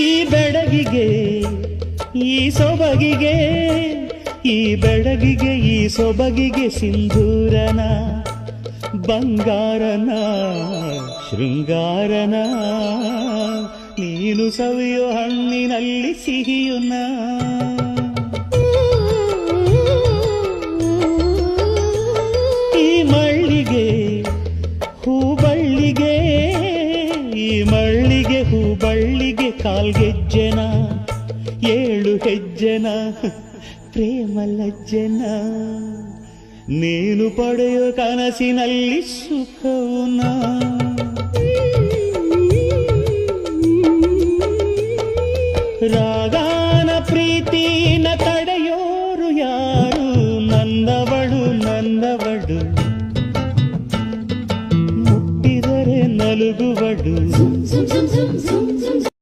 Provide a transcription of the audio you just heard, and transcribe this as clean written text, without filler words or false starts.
ಈ ಬೆಡಗಿಗೆ ಈ ಸೊಬಗಿಗೆ, ಈ ಬೆಡಗಿಗೆ ಈ ಸೊಬಗಿಗೆ ಸಿಂಧೂರನ ಬಂಗಾರನ ಶೃಂಗಾರನ, ನೀನು ಸವಿಯೋ ಹಣ್ಣಿನಲ್ಲಿ ಸಿಹಿಯುನ. ಈ ಮಳ್ಳಿಗೆ ಹೂಬಳ್ಳಿಗೆ, ಈ ಮಳ್ಳಿಗೆ ಹೂಬಳ್ಳಿಗೆ ಕಾಲ್ಗೆಜ್ಜೆನ, 7 ಹೆಜ್ಜೆನ ಪ್ರೇಮ ಲಜ್ಜೆನ, ನೀನು ಪಡೆಯೋ ಕನಸಿನಲ್ಲಿ ಸುಖವುನ. ರಾಗ